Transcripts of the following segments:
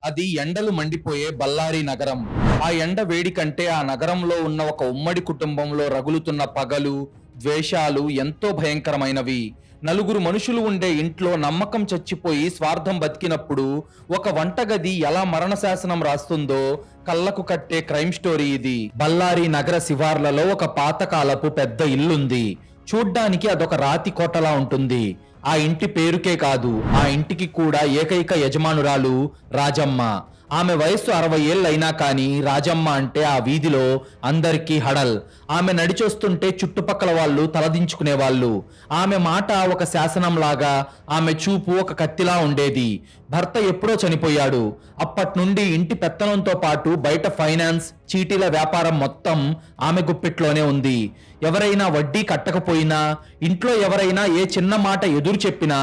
అది ఎండలు మండిపోయే బళ్ళారి నగరం. ఆ ఎండ వేడి కంటే ఆ నగరంలో ఉన్న ఒక ఉమ్మడి కుటుంబంలో రగులుతున్న పగలు, ద్వేషాలు ఎంతో భయంకరమైనవి. నలుగురు మనుషులు ఉండే ఇంట్లో నమ్మకం చచ్చిపోయి స్వార్థం బతికినప్పుడు ఒక వంటగది ఎలా మరణశాసనం రాస్తుందో కళ్ళకు కట్టే క్రైమ్ స్టోరీ ఇది. బళ్ళారి నగర శివార్లలో ఒక పాతకాలపు పెద్ద ఇల్లుంది. చూడ్డానికి అదొక రాతి కోటలా ఉంటుంది. ఆ ఇంటి పేరుకే కాదు, ఆ ఇంటికి కూడా ఏకైక యజమానురాలు రాజమ్మ. ఆమె వయస్సు 60 ఏళ్ళైనా కానీ రాజమ్మ అంటే ఆ వీధిలో అందరికీ హడల్. ఆమె నడిచొస్తుంటే చుట్టుపక్కల వాళ్ళు తలదించుకునేవాళ్ళు. ఆమె మాట ఒక శాసనంలాగా, ఆమె చూపు ఒక కత్తిలా ఉండేది. భర్త ఎప్పుడో చనిపోయాడు. అప్పట్నుండి ఇంటి పెత్తనంతో పాటు బయట ఫైనాన్స్, చీటీల వ్యాపారం మొత్తం ఆమె గుప్పిట్లోనే ఉంది. ఎవరైనా వడ్డీ కట్టకపోయినా, ఇంట్లో ఎవరైనా ఏ చిన్న మాట ఎదురు చెప్పినా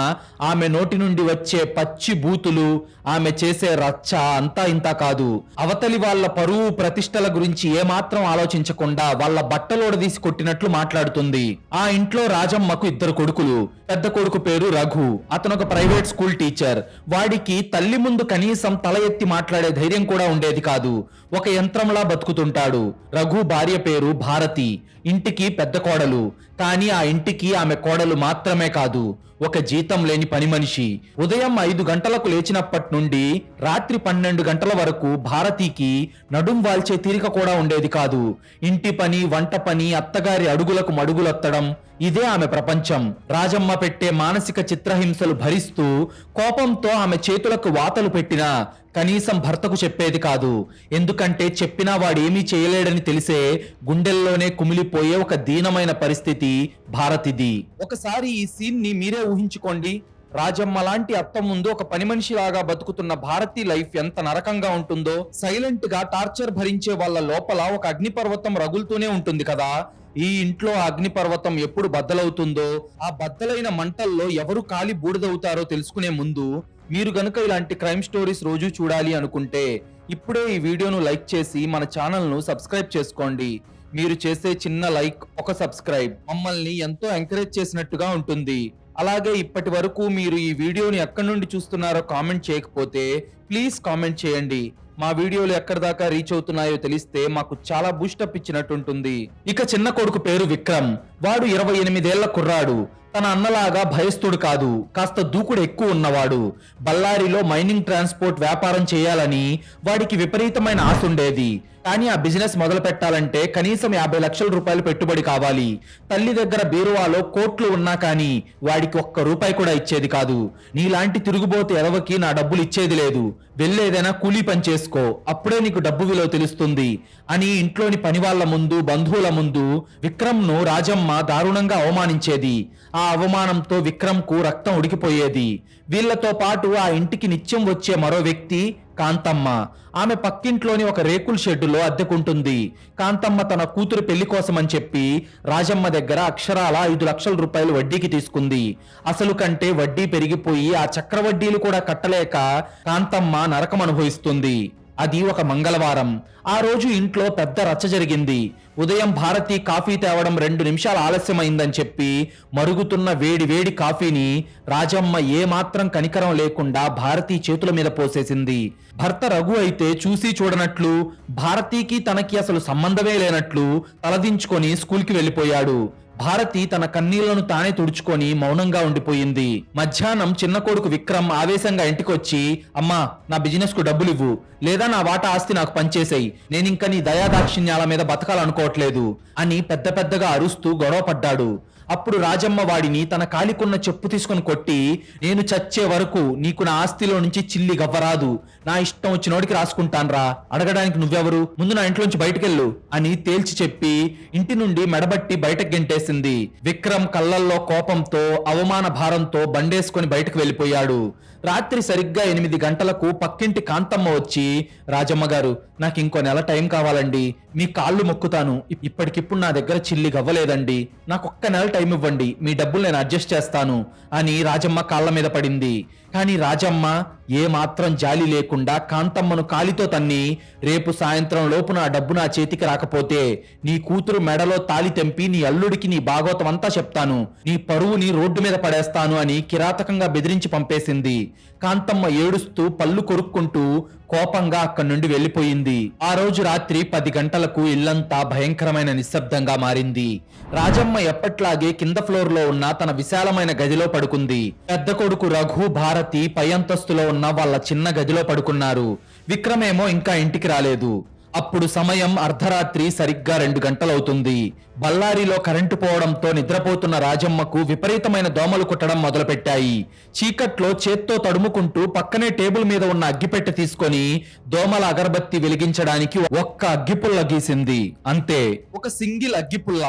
ఆమె నోటి నుండి వచ్చే పచ్చి బూతులు, ఆమె చేసే రచ్చ అంతా ఇంతా కాదు. అవతలి వాళ్ళ పరువు ప్రతిష్టల గురించి ఏమాత్రం ఆలోచించకుండా వాళ్ళ బట్టలోడదీసి కొట్టినట్లు మాట్లాడుతుంది. ఆ ఇంట్లో రాజమ్మకు 2 కొడుకులు. పెద్ద కొడుకు పేరు రఘు. అతను ఒక ప్రైవేట్ స్కూల్ టీచర్. వాడికి తల్లి ముందు కనీసం తల ఎత్తి మాట్లాడే ధైర్యం కూడా ఉండేది కాదు. ఒక యంత్రంలా బతుకుతుంటాడు. రఘు భార్య పేరు భారతి. ఇంటికి పెద్ద కోడలు. కానీ ఆ ఇంటికి ఆమె కోడలు మాత్రమే కాదు, ఒక జీతం లేని పని మనిషి. ఉదయం 5 గంటలకు లేచినప్పటి నుండి రాత్రి 12 గంటల వరకు భారతికి నడుం వాల్చే తీరిక కూడా ఉండేది కాదు. ఇంటి పని, వంట పని, అత్తగారి అడుగులకు మడుగులొత్తడం, ఇదే ఆమె ప్రపంచం. రాజమ్మ పెట్టే మానసిక చిత్రహింసలు భరిస్తూ కోపంతో ఆమె చేతులకు వాతలు పెట్టినా కనీసం భర్తకు చెప్పేది కాదు. ఎందుకంటే చెప్పినా వాడేమీ చేయలేడని తెలిసే గుండెల్లోనే కుమిలిపోయే ఒక దీనమైన పరిస్థితి భారతిది. ఒకసారి ఈ సీన్ ని మీరే ఊహించుకోండి. రాజమ్మ లాంటి అత్త ముందు ఒక పని మనిషిలాగా బతుకుతున్న భారతి లైఫ్ ఎంత నరకంగా ఉంటుందో. సైలెంట్ గా టార్చర్ భరించే వాళ్ళ లోపల ఒక అగ్నిపర్వతం రగులుతూనే ఉంటుంది కదా. ఈ ఇంట్లో అగ్నిపర్వతం ఎప్పుడు బద్దలవుతుందో, ఆ బద్దలైన మంటల్లో ఎవరు కాలి బూడిదవుతారో తెలుసుకునే ముందు మీరు గనుక ఇలాంటి క్రైమ్ స్టోరీస్ రోజు చూడాలి అనుకుంటే ఇప్పుడే ఈ వీడియోను లైక్ చేసి మన ఛానల్ ను సబ్స్క్రైబ్ చేసుకోండి. మీరు చేసే చిన్న లైక్, ఒక సబ్స్క్రైబ్ మమ్మల్ని ఎంతో ఎంకరేజ్ చేసినట్టుగా ఉంటుంది. అలాగే ఇప్పటి వరకు మీరు ఈ వీడియోని ఎక్కడి నుండి చూస్తున్నారో కామెంట్ చేయకపోతే ప్లీజ్ కామెంట్ చేయండి. మా వీడియోలు ఎక్కడి దాకా రీచ్ అవుతున్నాయో తెలిస్తే మాకు చాలా బూస్టప్ ఇచ్చినట్టు ఉంటుంది. ఇక చిన్న కొడుకు పేరు విక్రమ్. వాడు 28 ఏళ్ల కుర్రాడు. తన అన్నలాగా భయస్థుడు కాదు, కాస్త దూకుడు ఎక్కువ ఉన్నవాడు. బళ్ళారిలో మైనింగ్ ట్రాన్స్పోర్ట్ వ్యాపారం చేయాలని వాడికి విపరీతమైన ఆశ ఉండేది. కానీ ఆ బిజినెస్ మొదలు పెట్టాలంటే కనీసం 50 లక్షల రూపాయలు పెట్టుబడి కావాలి. తల్లి దగ్గర బీరువాలో కోట్లు ఉన్నా కానీ వాడికి ₹1 కూడా ఇచ్చేది కాదు. నీలాంటి తిరుగుబోతు ఎదవకి నా డబ్బులు ఇచ్చేది లేదు, వెళ్ళేదైనా కూలీ పని చేసుకో, అప్పుడే నీకు డబ్బు విలువ తెలుస్తుంది అని ఇంట్లోని పని వాళ్ళ ముందు, బంధువుల ముందు విక్రమ్ ను రాజమ్మ దారుణంగా అవమానించేది. ఆ అవమానంతో విక్రమ్ కు రక్తం ఉడికిపోయేది. వీళ్లతో పాటు ఆ ఇంటికి నిత్యం వచ్చే మరో వ్యక్తి కాంతమ్మ. ఆమె పక్కింట్లోని ఒక రేకుల షెడ్డులో అద్దెకుంటుంది. కాంతమ్మ తన కూతురు పెళ్లి కోసమని చెప్పి రాజమ్మ దగ్గర అక్షరాల 5 లక్షల రూపాయలు వడ్డీకి తీసుకుంది. అసలు కంటే వడ్డీ పెరిగిపోయి ఆ చక్రవడ్డీలు కూడా కట్టలేక కాంతమ్మ నరకం అనుభవిస్తుంది. అది ఒక మంగళవారం. ఆ రోజు ఇంట్లో పెద్ద రచ్చ జరిగింది. ఉదయం భారతి కాఫీ తేవడం 2 నిమిషాలు ఆలస్యమైందని చెప్పి మరుగుతున్న వేడి వేడి కాఫీని రాజమ్మ ఏమాత్రం కనికరం లేకుండా భారతి చేతుల మీద పోసేసింది. భర్త రఘు అయితే చూసి చూడనట్లు, భారతికి తనకి అసలు సంబంధమే లేనట్లు తలదించుకొని స్కూల్కి వెళ్ళిపోయాడు. భారతి తన కన్నీళ్లను తానే తుడుచుకొని మౌనంగా ఉండిపోయింది. మధ్యాహ్నం చిన్న కొడుకు విక్రమ్ ఆవేశంగా ఇంటికొచ్చి, అమ్మా నా బిజినెస్ కు డబ్బులివ్వు, లేదా నా వాటా ఆస్తి నాకు పంచేసేయి, నేనింక నీ దయాదాక్షిణ్యాల మీద బతకాలనుకోవట్లేదు అని పెద్ద పెద్దగా అరుస్తూ గొడవ పడ్డాడు. అప్పుడు రాజమ్మ వాడిని తన కాలికున్న చెప్పు తీసుకుని కొట్టి, నేను చచ్చే వరకు నీకు నా ఆస్తిలో నుంచి చిల్లి గవ్వరాదు, నా ఇష్టం వచ్చినోడికి రాసుకుంటాన్రా, అడగడానికి నువ్వెవరు, ముందు నా ఇంట్లోంచి బయటకెళ్ళు అని తేల్చి చెప్పి ఇంటి నుండి మెడబట్టి బయటకు గెంటేసింది. విక్రమ్ కళ్ళల్లో కోపంతో, అవమాన భారంతో బండేసుకొని బయటకు వెళ్ళిపోయాడు. రాత్రి సరిగ్గా 8 గంటలకు పక్కింటి కాంతమ్మ వచ్చి, రాజమ్మ గారు నాకు ఇంకో నెల టైం కావాలండి, మీ కాళ్ళు మొక్కుతాను, ఇప్పటికిప్పుడు నా దగ్గర చిల్లి గవ్వలేదండి, నాకు ఒక్క నెల టైం ఇవ్వండి, మీ డబ్బులు నేను అడ్జస్ట్ చేస్తాను అని రాజమ్మ కాళ్ళ మీద పడింది. కానీ రాజమ్మ ఏ మాత్రం జాలి లేకుండా కాంతమ్మను కాలితో తన్ని, రేపు సాయంత్రం లోపు నా డబ్బు నా చేతికి రాకపోతే నీ కూతురు మెడలో తాలి తెంపి నీ అల్లుడికి నీ భాగవతం అంతా చెప్తాను, నీ పరువుని రోడ్డు మీద పడేస్తాను అని కిరాతకంగా బెదిరించి పంపేసింది. కాంతమ్మ ఏడుస్తూ పళ్ళు కొరుక్కుంటూ కోపంగా అక్కడి నుండి వెళ్లిపోయింది. ఆ రోజు రాత్రి 10 గంటలకు ఇల్లంతా భయంకరమైన నిశ్శబ్దంగా మారింది. రాజమ్మ ఎప్పట్లాగే కింద ఫ్లోర్ లో ఉన్న తన విశాలమైన గదిలో పడుకుంది. పెద్ద కొడుకు రఘు, భారతి పై అంతస్తులో ఉన్న వాళ్ళ చిన్న గదిలో పడుకున్నారు. విక్రమేమో ఇంకా ఇంటికి రాలేదు. అప్పుడు సమయం అర్ధరాత్రి సరిగ్గా 2 గంటలవుతుంది. బళ్ళారిలో కరెంటు పోవడంతో నిద్రపోతున్న రాజమ్మకు విపరీతమైన దోమలు కుట్టడం మొదలుపెట్టాయి. చీకట్లో చేత్తో తడుముకుంటూ పక్కనే టేబుల్ మీద ఉన్న అగ్గిపెట్టె తీసుకొని దోమల అగరబత్తి వెలిగించడానికి ఒక్క అగ్గిపుల్ల గీసింది. అంతే, ఒక సింగిల్ అగ్గిపుల్ల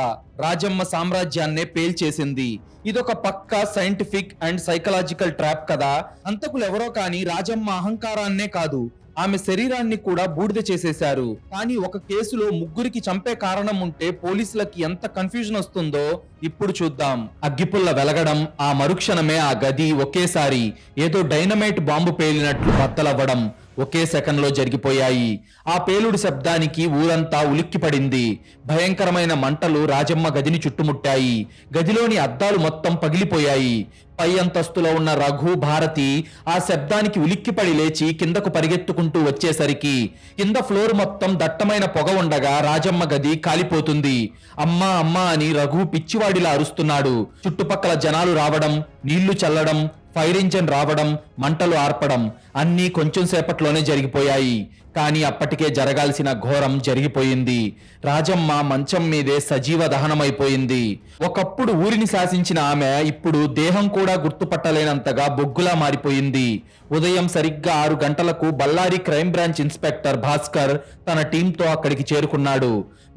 రాజమ్మ సామ్రాజ్యాన్నే పేల్చేసింది. ఇదొక పక్కా సైంటిఫిక్ అండ్ సైకలాజికల్ ట్రాప్ కదా. హంతకులు ఎవరో కానీ రాజమ్మ అహంకారాన్నే కాదు, ఆమె శరీరాన్ని కూడా బూడిద చేసేశారు. కానీ ఒక కేసులో ముగ్గురికి చంపే కారణం ఉంటే పోలీసులకి ఎంత కన్ఫ్యూజన్ వస్తుందో ఇప్పుడు చూద్దాం. అగ్గిపుల్ల వెలగడం, ఆ మరుక్షణమే ఆ గది ఒకేసారి ఏదో డైనమైట్ బాంబు పేలినట్లు బద్దలవ్వడం ఒకే సెకండ్ లో జరిగిపోయాయి. ఆ పేలుడు శబ్దానికి ఊరంతా ఉలిక్కిపడింది. భయంకరమైన మంటలు రాజమ్మ గదిని చుట్టుముట్టాయి. గదిలోని అద్దాలు మొత్తం పగిలిపోయాయి. పై అంతస్తులో ఉన్న రఘు, భారతి ఆ శబ్దానికి ఉలిక్కిపడి లేచి కిందకు పరిగెత్తుకుంటూ వచ్చేసరికి కింద ఫ్లోర్ మొత్తం దట్టమైన పొగ ఉండగా రాజమ్మ గది కాలిపోతుంది. అమ్మా అమ్మా అని రఘు పిచ్చివాడిలా అరుస్తున్నాడు. చుట్టుపక్కల జనాలు రావడం, నీళ్లు చల్లడం, ఫైర్ ఇంజన్ రావడం, మంటలు ఆర్పడం అన్నీ కొంచెం సేపట్లోనే జరిగిపోయాయి. కానీ అప్పటికే జరగాల్సిన ఘోరం జరిగిపోయింది. రాజమ్మ మంచం మీదే సజీవ దహనమైపోయింది. ఒకప్పుడు ఊరిని శాసించిన ఆమె ఇప్పుడు దేహం కూడా గుర్తుపట్టలేనంతగా బొగ్గులా మారిపోయింది. ఉదయం సరిగ్గా 6 గంటలకు Ballari crime branch inspector Bhaskar తన టీంతో అక్కడికి చేరుకున్నాడు.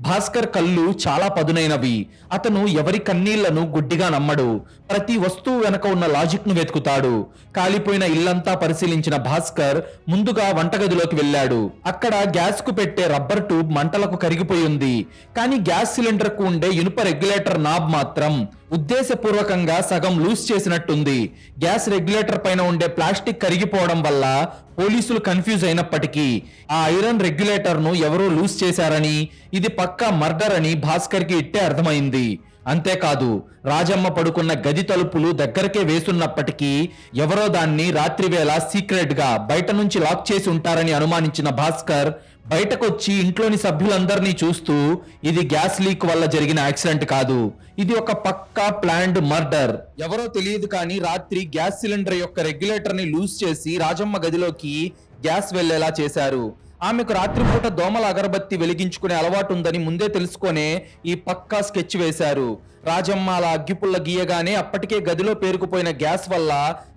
భాస్కర్ కళ్ళు చాలా పదునైనవి. అతను ఎవరి కన్నీళ్లను గుడ్డిగా నమ్మడు. ప్రతి వస్తువు వెనక ఉన్న లాజిక్ ను వెతుకుతాడు. కాలిపోయిన ఇల్లంతా పరిశీలించిన భాస్కర్ ముందుగా వంటగదిలోకి వెళ్ళాడు. అక్కడ గ్యాస్ కు పెట్టే రబ్బర్ ట్యూబ్ మంటలకు కరిగిపోయి ఉంది. కానీ గ్యాస్ సిలిండర్ కు ఉండే ఇనుప రెగ్యులేటర్ నాబ్ మాత్రం ఉద్దేశపూర్వకంగా సగం లూజ్ చేసినట్టుంది. గ్యాస్ రెగ్యులేటర్ పైన ఉండే ప్లాస్టిక్ కరిగిపోవడం వల్ల పోలీసులు కన్ఫ్యూజ్ అయినప్పటికీ ఆ ఐరన్ రెగ్యులేటర్ ను ఎవరో లూజ్ చేశారని, ఇది పక్కా మర్డర్ అని భాస్కర్ కి ఇట్టే అర్థమైంది. అంతేకాదు, రాజమ్మ పడుకున్న గది తలుపులు దగ్గరకే వేసున్నప్పటికీ ఎవరో దాన్ని రాత్రివేళ సీక్రెట్ గా బయట నుంచి లాక్ చేసి ఉంటారని అనుమానించిన భాస్కర్ బయటకొచ్చి ఇంట్లోని సభ్యులందరినీ చూస్తూ ఇది గ్యాస్ లీక్ వల్ల జరిగిన యాక్సిడెంట్ కాదు, ఇది ఒక పక్కా ప్లాన్డ్ మర్డర్. ఎవరో తెలియదు కానీ రాత్రి గ్యాస్ సిలిండర్ యొక్క రెగ్యులేటర్ ని లూజ్ చేసి రాజమ్మ గదిలోకి గ్యాస్ వెళ్లేలా చేశారు. ఆమెకు రాత్రిపూట దోమల అగరబత్తి వెలిగించుకునే అలవాటు ఉందని ముందే తెలుసుకొనే ఈ పక్కా స్కెచ్ వేశారు. రాజమ్మ అలా అగ్గిపుల్ల గీయగానే అప్పటికే గదిలో పేరుకుపోయిన గ్యాస్ వల్ల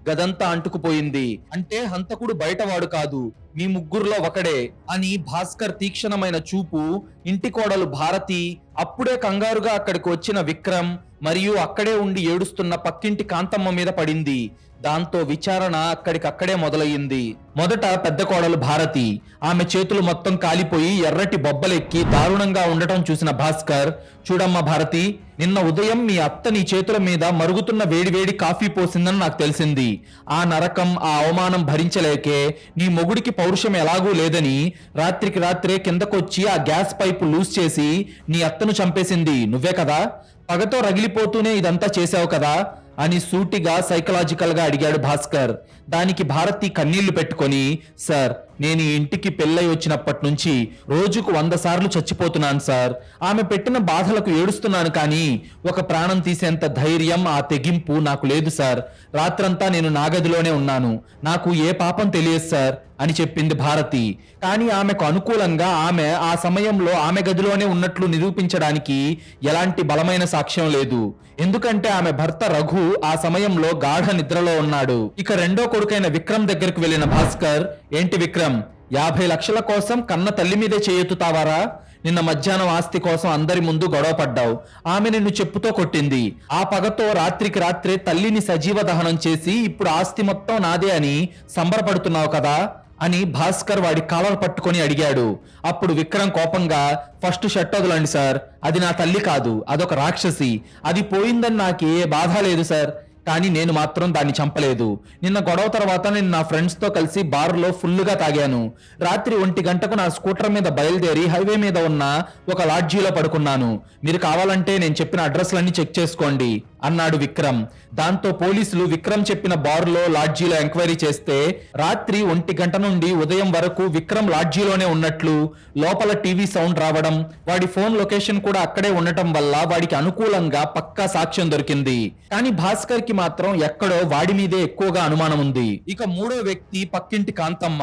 గదంతా అంటుకుపోయింది. అంటే హంతకుడు బయటవాడు కాదు, మీ ముగ్గురులో ఒకడే అని భాస్కర్ తీక్షణమైన చూపు ఇంటి కోడలు భారతి, అప్పుడే కంగారుగా అక్కడికి వచ్చిన విక్రమ్ మరియు అక్కడే ఉండి ఏడుస్తున్న పక్కింటి కాంతమ్మ మీద పడింది. దాంతో విచారణ అక్కడికక్కడే మొదలయ్యింది. మొదట పెద్ద కోడలు భారతి, ఆమె చేతులు మొత్తం కాలిపోయి ఎర్రటి బొబ్బలెక్కి దారుణంగా ఉండటం చూసిన భాస్కర్, చూడమ్మా భారతి, నిన్న ఉదయం మీ అత్త నీ చేతుల మీద మరుగుతున్న వేడివేడి కాఫీ పోసిందని నాకు తెలిసింది. ఆ నరకం, ఆ అవమానం భరించలేకే నీ మొగుడికి పౌరుషం ఎలాగూ లేదని రాత్రికి రాత్రే కిందకొచ్చి ఆ గ్యాస్ పైపు లూజ్ చేసి నీ అత్తను చంపేసింది నువ్వే కదా? పగతో రగిలిపోతూనే ఇదంతా చేశావు కదా అని సూటిగా సైకలాజికల్ గా అడిగాడు భాస్కర్. దానికి భారతి కన్నీళ్లు పెట్టుకొని, సార్, నేను ఈ ఇంటికి పెళ్ళై వచ్చినప్పటి నుంచి రోజుకు 100 సార్లు చచ్చిపోతున్నాను సార్. ఆమె పెట్టిన బాధలకు ఏడుస్తున్నాను కానీ ఒక ప్రాణం తీసేంత ధైర్యం, ఆ తెగింపు నాకు లేదు సార్. రాత్రంతా నేను నా గదిలోనే ఉన్నాను, నాకు ఏ పాపం తెలియదు సార్ అని చెప్పింది భారతి. కానీ ఆమెకు అనుకూలంగా ఆమె ఆ సమయంలో ఆమె గదిలోనే ఉన్నట్లు నిరూపించడానికి ఎలాంటి బలమైన సాక్ష్యం లేదు. ఎందుకంటే ఆమె భర్త రఘు ఆ సమయంలో గాఢ నిద్రలో ఉన్నాడు. ఇక రెండో కొడుకైన విక్రమ్ దగ్గరకు వెళ్లిన భాస్కర్, ఏంటి విక్రమ్, 50 లక్షల కోసం కన్న తల్లి మీదే చేయెత్తుతావారా? నిన్న మధ్యాహ్నం ఆస్తి కోసం అందరి ముందు గొడవ పడ్డావు, ఆమె నిన్ను చెప్పుతో కొట్టింది. ఆ పగతో రాత్రికి రాత్రే తల్లిని సజీవ దహనం చేసి ఇప్పుడు ఆస్తి మొత్తం నాదే అని సంబరపడుతున్నావు కదా అని భాస్కర్ వాడి కాలర్ పట్టుకొని అడిగాడు. అప్పుడు విక్రమ్ కోపంగా, ఫస్ట్ షర్ట్ వదలండి సార్, అది నా తల్లి కాదు, అదొక రాక్షసి, అది పోయిందని నాకు ఏ బాధ లేదు సార్. కానీ నేను మాత్రం దాన్ని చంపలేదు. నిన్న గొడవ తర్వాత నేను నా ఫ్రెండ్స్ తో కలిసి బార్లో ఫుల్లుగా తాగాను. రాత్రి 1 గంటకు నా స్కూటర్ మీద బయలుదేరి హైవే మీద ఉన్న ఒక లాడ్జీలో పడుకున్నాను. మీరు కావాలంటే నేను చెప్పిన అడ్రస్లన్నీ చెక్ చేసుకోండి అన్నాడు విక్రమ్. దాంతో పోలీసులు విక్రమ్ చెప్పిన బార్లో లాడ్జీలో ఎంక్వైరీ చేస్తే రాత్రి 1 గంట నుండి ఉదయం వరకు విక్రమ్ లాడ్జీలోనే ఉన్నట్లు, లోపల టీవీ సౌండ్ రావడం, వాడి ఫోన్ లొకేషన్ కూడా అక్కడే ఉండటం వల్ల వాడికి అనుకూలంగా పక్కా సాక్ష్యం దొరికింది. కానీ భాస్కర్ కి మాత్రం ఎక్కడో వాడి మీదే ఎక్కువగా అనుమానం ఉంది. ఇక మూడో వ్యక్తి పక్కింటి కాంతమ్మ.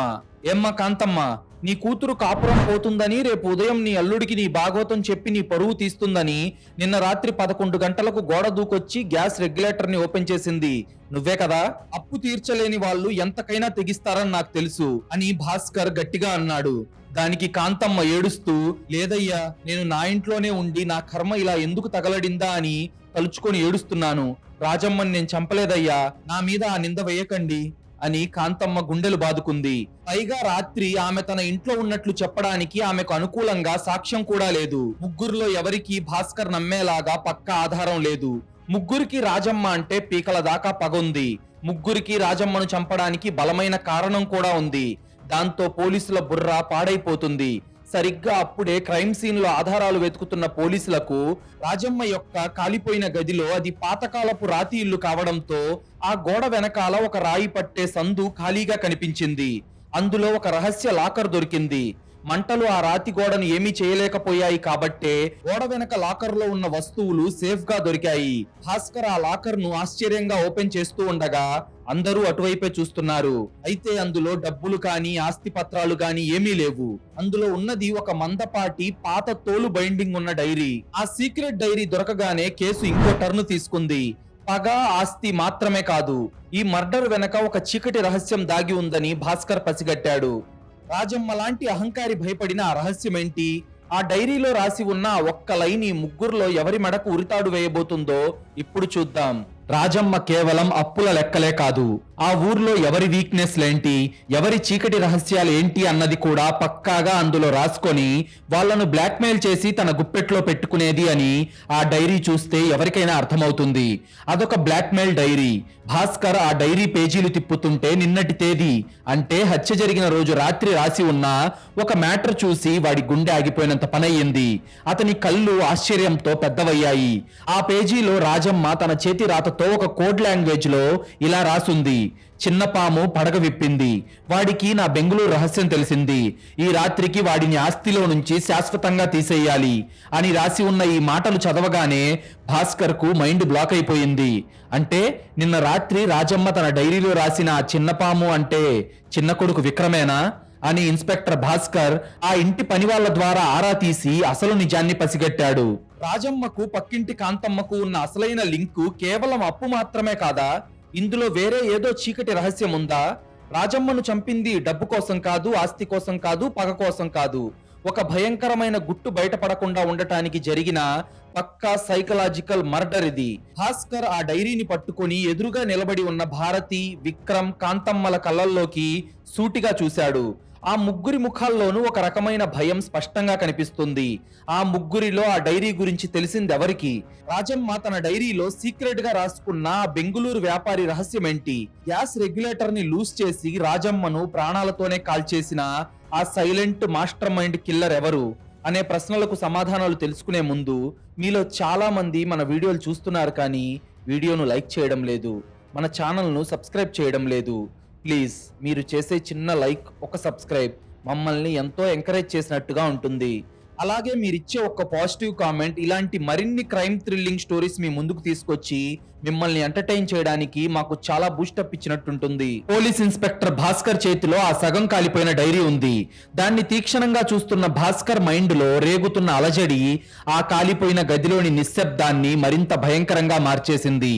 ఏమ్మా కాంతమ్మ, నీ కూతురు కాపురం పోతుందని, రేపు ఉదయం నీ అల్లుడికి నీ భాగవతం చెప్పి నీ పరువు తీస్తుందని నిన్న రాత్రి 11 గంటలకు గోడ దూకొచ్చి గ్యాస్ రెగ్యులేటర్ ని ఓపెన్ చేసింది నువ్వే కదా? అప్పు తీర్చలేని వాళ్ళు ఎంతకైనా తెగిస్తారని నాకు తెలుసు అని భాస్కర్ గట్టిగా అన్నాడు. దానికి కాంతమ్మ ఏడుస్తూ, లేదయ్యా, నేను నా ఇంట్లోనే ఉండి నా కర్మ ఇలా ఎందుకు తగలడిందా అని తలుచుకొని ఏడుస్తున్నాను. రాజమ్మని నేను చంపలేదయ్యా, నా మీద ఆ నింద వేయకండి అని కాంతమ్మ గుండెలు బాదుకుంది. పైగా రాత్రి ఆమె తన ఇంట్లో ఉన్నట్లు చెప్పడానికి ఆమెకు అనుకూలంగా సాక్ష్యం కూడా లేదు. ముగ్గురులో ఎవరికి భాస్కర్ నమ్మేలాగా పక్కా ఆధారం లేదు. ముగ్గురికి రాజమ్మ అంటే పీకల దాకా పగుంది. ముగ్గురికి రాజమ్మను చంపడానికి బలమైన కారణం కూడా ఉంది. దాంతో పోలీసుల బుర్ర పాడైపోతుంది. సరిగ్గా అప్పుడే క్రైమ్ సీన్ లో ఆధారాలు వెతుకుతున్న పోలీసులకు రాజమ్మ యొక్క కాలిపోయిన గదిలో అది పాతకాలపు రాతి ఇల్లు కావడంతో ఆ గోడ వెనకాల ఒక రాయి పట్టే సందు ఖాళీగా కనిపించింది. అందులో ఒక రహస్య లాకర్ దొరికింది. మంటలు ఆ రాతి గోడను ఏమీ చేయలేకపోయాయి కాబట్టే గోడ వెనక లాకర్ లో ఉన్న వస్తువులు సేఫ్ గా దొరికాయి. భాస్కర్ ఆ లాకర్ ను ఆశ్చర్యంగా ఓపెన్ చేస్తూ ఉండగా అందరూ అటువైపే చూస్తున్నారు. అయితే అందులో డబ్బులు కానీ ఆస్తి పత్రాలు కానీ ఏమీ లేవు. అందులో ఉన్నది ఒక మందపాటి పాత తోలు బైండింగ్ ఉన్న డైరీ. ఆ సీక్రెట్ డైరీ దొరకగానే కేసు ఇంకో టర్న్ తీసుకుంది. పగ, ఆస్తి మాత్రమే కాదు, ఈ మర్డర్ వెనక ఒక చీకటి రహస్యం దాగి ఉందని భాస్కర్ పసిగట్టాడు. రాజమ్మ లాంటి అహంకారి భయపడిన ఆ రహస్యమేంటి? ఆ డైరీలో రాసి ఉన్న ఒక్క లైన్ ఈ ముగ్గురులో ఎవరి మెడకు ఉరితాడు వేయబోతుందో ఇప్పుడు చూద్దాం. రాజమ్మ కేవలం అప్పుల లెక్కలే కాదు, ఆ ఊర్లో ఎవరి వీక్నెస్ లేంటి, ఎవరి చీకటి రహస్యాలు ఏంటి అన్నది కూడా పక్కాగా అందులో రాసుకొని వాళ్లను బ్లాక్మెయిల్ చేసి తన గుప్పెట్లో పెట్టుకునేది అని ఆ డైరీ చూస్తే ఎవరికైనా అర్థమవుతుంది. అదొక బ్లాక్మెయిల్ డైరీ. భాస్కర్ ఆ డైరీ పేజీలు తిప్పుతుంటే నిన్నటి తేదీ అంటే హత్య జరిగిన రోజు రాత్రి రాసి ఉన్న ఒక మ్యాటర్ చూసి వాడి గుండె ఆగిపోయినంత పనయ్యింది. అతని కళ్ళు ఆశ్చర్యంతో పెద్దవయ్యాయి. ఆ పేజీలో రాజమ్మ తన చేతి రాతతో ఒక కోడ్ లాంగ్వేజ్ లో ఇలా రాసుంది: చిన్న పాము పడగ విప్పింది, వాడికి నా బెంగుళూరు రహస్యం తెలిసింది, ఈ రాత్రికి వాడిని ఆస్తిలో నుంచి శాశ్వతంగా తీసేయాలి అని రాసి ఉన్న ఈ మాటలు చదవగానే భాస్కర్ కు మైండ్ బ్లాక్ అయిపోయింది. అంటే నిన్న రాత్రి రాజమ్మ తన డైరీలో రాసిన ఆ చిన్న పాము అంటే చిన్న కొడుకు విక్రమేనా అని ఇన్స్పెక్టర్ భాస్కర్ ఆ ఇంటి పని వాళ్ళ ద్వారా ఆరా తీసి అసలు నిజాన్ని పసిగట్టాడు. రాజమ్మకు పక్కింటి కాంతమ్మకు ఉన్న అసలైన లింకు కేవలం అప్పు మాత్రమే కాదా? ఇందులో వేరే ఏదో చీకటి రహస్యం ఉందా? రాజమ్మను చంపింది డబ్బు కోసం కాదు, ఆస్తి కోసం కాదు, పగ కోసం కాదు. ఒక భయంకరమైన గుట్టు బయటపడకుండా ఉండటానికి జరిగిన పక్కా సైకలాజికల్ మర్డర్ ఇది. భాస్కర్ ఆ డైరీని పట్టుకొని ఎదురుగా నిలబడి ఉన్న భారతి, విక్రమ్, కాంతమ్మల కళ్ళల్లోకి సూటిగా చూశాడు. ఆ ముగ్గురి ముఖాల్లోనూ ఒక రకమైన భయం స్పష్టంగా కనిపిస్తుంది. ఆ ముగ్గురిలో ఆ డైరీ గురించి తెలిసిందెవరికి? రాజమ్మ తన డైరీలో సీక్రెట్ గా రాసుకున్న ఆ బెంగుళూరు వ్యాపారి రహస్యమేంటి? గ్యాస్ రెగ్యులేటర్ ని లూజ్ చేసి రాజమ్మను ప్రాణాలతోనే కాల్చేసిన ఆ సైలెంట్ మాస్టర్ మైండ్ కిల్లర్ ఎవరు అనే ప్రశ్నలకు సమాధానాలు తెలుసుకునే ముందు మీలో చాలా మంది మన వీడియోలు చూస్తున్నారు కానీ వీడియోను లైక్ చేయడం లేదు, మన ఛానల్ను సబ్స్క్రైబ్ చేయడం లేదు. ప్లీజ్ మీరు చేసే చిన్న లైక్, ఒక సబ్స్క్రైబ్ మమ్మల్ని ఎంతో ఎంకరేజ్ చేసినట్టుగా ఉంటుంది. అలాగే మీరిచ్చే ఒక పాజిటివ్ కామెంట్ ఇలాంటి మరిన్ని క్రైమ్ థ్రిల్లింగ్ స్టోరీస్ మీ ముందుకు తీసుకొచ్చి మిమ్మల్ని ఎంటర్టైన్ చేయడానికి మాకు చాలా బూస్టప్ ఇచ్చినట్టుంటుంది. పోలీస్ ఇన్స్పెక్టర్ భాస్కర్ చేతిలో ఆ సగం కాలిపోయిన డైరీ ఉంది. దాన్ని తీక్షణంగా చూస్తున్న భాస్కర్ మైండ్ లో రేగుతున్న అలజడి ఆ కాలిపోయిన గదిలోని నిశ్శబ్దాన్ని మరింత భయంకరంగా మార్చేసింది.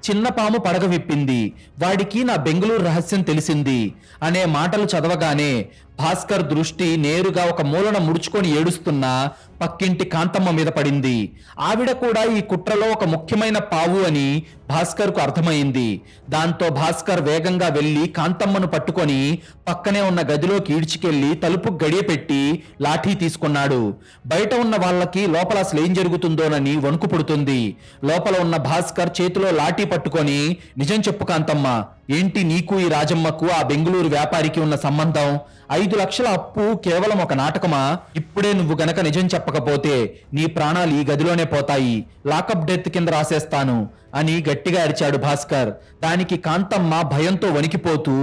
చిన్న పాము పడగ విప్పింది, వాడికి నా బెంగుళూరు రహస్యం తెలిసింది అనే మాటలు చదవగానే భాస్కర్ దృష్టి నేరుగా ఒక మూలన ముడుచుకొని ఏడుస్తున్న పక్కింటి కాంతమ్మ మీద పడింది. ఆవిడ కూడా ఈ కుట్రలో ఒక ముఖ్యమైన పావు అని భాస్కర్ కు అర్థమైంది. దాంతో భాస్కర్ వేగంగా వెళ్లి కాంతమ్మను పట్టుకొని పక్కనే ఉన్న గదిలోకి ఈడ్చికెళ్లి తలుపు గడియ పెట్టి లాఠీ తీసుకున్నాడు. బయట ఉన్న వాళ్ళకి లోపల అసలు ఏం జరుగుతుందోనని వణుకు పుడుతుంది. లోపల ఉన్న భాస్కర్ చేతిలో లాఠీ పట్టుకొని, నిజం చెప్పు కాంతమ్మ, ఏంటి నీకు ఈ రాజమ్మకు ఆ బెంగుళూరు వ్యాపారికి ఉన్న సంబంధం? 5 లక్షల అప్పు కేవలం ఒక నాటకమా? ఇప్పుడే నువ్వు గనక నిజం చెప్పకపోతే నీ ప్రాణాలు ఈ గదిలోనే పోతాయి, లాకప్ డెత్ కింద రాసేస్తాను అని గట్టిగా అరిచాడు భాస్కర్. దానికి కాంతమ్మ భయంతో వణికిపోతూ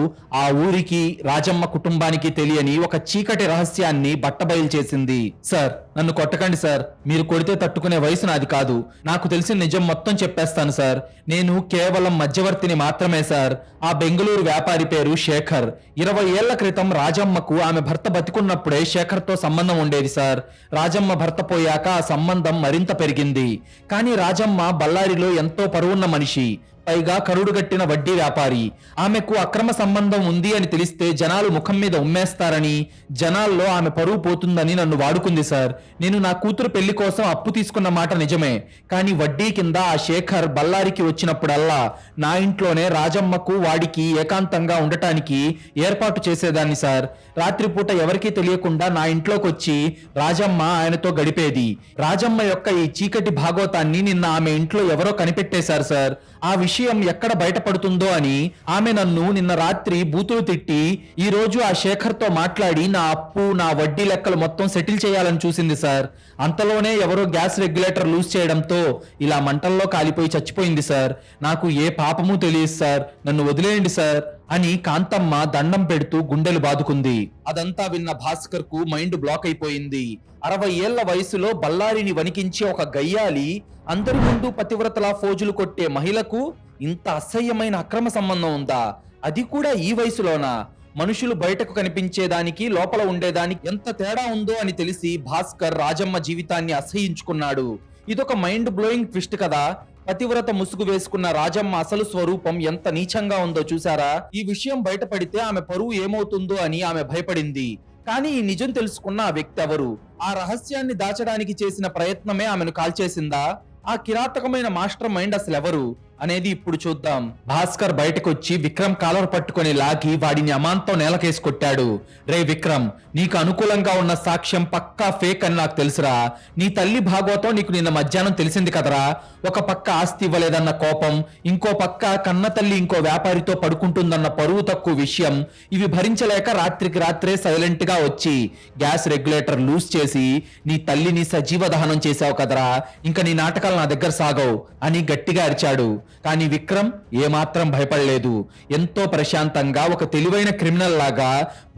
ఆ ఊరికి, రాజమ్మ కుటుంబానికి తెలియని ఒక చీకటి రహస్యాన్ని బట్టబయలు చేసింది. సార్, నన్ను కొట్టకండి సార్, మీరు కొడితే తట్టుకునే వయసు నాది కాదు. నాకు తెలిసిన నిజం మొత్తం చెప్పేస్తాను సార్. నేను కేవలం మధ్యవర్తిని మాత్రమే సార్. ఆ బెంగళూరు వ్యాపారి పేరు శేఖర్. 20 ఏళ్ల క్రితం రాజమ్మకు ఆమె భర్త బతికున్నప్పుడే శేఖర్తో సంబంధం ఉండేది సార్. రాజమ్మ భర్త పోయాక ఆ సంబంధం మరింత పెరిగింది. కానీ రాజమ్మ బళ్ళారిలో ఎంతో పరువున్న మనిషి, పైగా కరుడుగట్టిన వడ్డీ వ్యాపారి. ఆమెకు అక్రమ సంబంధం ఉంది అని తెలిస్తే జనాలు ముఖం మీద ఉమ్మేస్తారని, జనాల్లో ఆమె పరువు పోతుందని నన్ను వాడుకుంది సార్. నేను నా కూతురు పెళ్లి కోసం అప్పు తీసుకున్న మాట నిజమే, కానీ వడ్డీ కింద ఆ శేఖర్ బళ్ళారికి వచ్చినప్పుడల్లా నా ఇంట్లోనే రాజమ్మకు వాడికి ఏకాంతంగా ఉండటానికి ఏర్పాటు చేసేదాన్ని సార్. రాత్రిపూట ఎవరికీ తెలియకుండా నా ఇంట్లోకి వచ్చి రాజమ్మ ఆయనతో గడిపేది. రాజమ్మ యొక్క ఈ చీకటి భాగోతాన్ని నిన్న ఆమె ఇంట్లో ఎవరో కనిపెట్టేశారు సార్. ఆ విషయం ఎక్కడ బయటపడుతుందో అని ఆమె నన్ను నిన్న రాత్రి బూతులు తిట్టి, ఈ రోజు ఆ శేఖర్ తో మాట్లాడి నా అప్పు, నా వడ్డీ లెక్కలు మొత్తం సెటిల్ చేయాలని చూసింది సార్. అంతలోనే ఎవరో గ్యాస్ రెగ్యులేటర్ లూజ్ చేయడంతో ఇలా మంటల్లో కాలిపోయి చచ్చిపోయింది సార్. నాకు ఏ పాపము తెలియదు సార్, నన్ను వదిలేయండి సార్ అని కాంతమ్మ దండం పెడుతూ గుండెలు బాదుకుంది. అదంతా విన్న భాస్కర్ కు మైండ్ బ్లాక్ అయిపోయింది. 60 ఏళ్ల వయసులో బళ్ళారిని వణికించే ఒక గయ్యాలి, అందరి ముందు పతివ్రతలా ఫోజులు కొట్టే మహిళకు ఇంత అసహ్యమైన అక్రమ సంబంధం ఉందా? అది కూడా ఈ వయసులోనా? మనుషులు బయటకు కనిపించేదానికి లోపల ఉండేదానికి ఎంత తేడా ఉందో అని తెలిసి భాస్కర్ రాజమ్మ జీవితాన్ని అసహ్యించుకున్నాడు. ఇదొక మైండ్ బ్లోయింగ్ ట్విస్ట్ కదా. పతివ్రత ముసుగు వేసుకున్న రాజమ్మ అసలు స్వరూపం ఎంత నీచంగా ఉందో చూసారా? ఈ విషయం బయటపడితే ఆమె పరువు ఏమవుతుందో అని ఆమె భయపడింది. కానీ ఈ నిజం తెలుసుకున్న ఆ వ్యక్తి ఎవరు? ఆ రహస్యాన్ని దాచడానికి చేసిన ప్రయత్నమే ఆమెను కాల్చేసిందా? ఆ కిరాతకమైన మాస్టర్ మైండ్ అసలు ఎవరు అనేది ఇప్పుడు చూద్దాం. భాస్కర్ బయటకొచ్చి విక్రమ్ కాలర్ పట్టుకొని లాగి వాడిని అమాంతం నేలకేసి కొట్టాడు. రే విక్రమ్, నీకు అనుకూలంగా ఉన్న సాక్ష్యం పక్కా ఫేక్ అని నాకు తెలుసురా. నీ తల్లి భాగవతం నీకు నిన్న మధ్యాహ్నం తెలిసింది కదరా. ఒక పక్క ఆస్తి ఇవ్వలేదన్న కోపం, ఇంకో పక్క కన్న తల్లి ఇంకో వ్యాపారితో పడుకుంటుందన్న పరువు తక్కువ విషయం, ఇవి భరించలేక రాత్రికి రాత్రే సైలెంట్ గా వచ్చి గ్యాస్ రెగ్యులేటర్ లూజ్ చేసి నీ తల్లిని సజీవ దహనం చేశావు కదరా. ఇంకా నీ నాటకాలు నా దగ్గర సాగవు అని గట్టిగా అరిచాడు. కానీ విక్రమ్ ఏమాత్రం భయపడలేదు. ఎంతో ప్రశాంతంగా ఒక తెలివైన క్రిమినల్ లాగా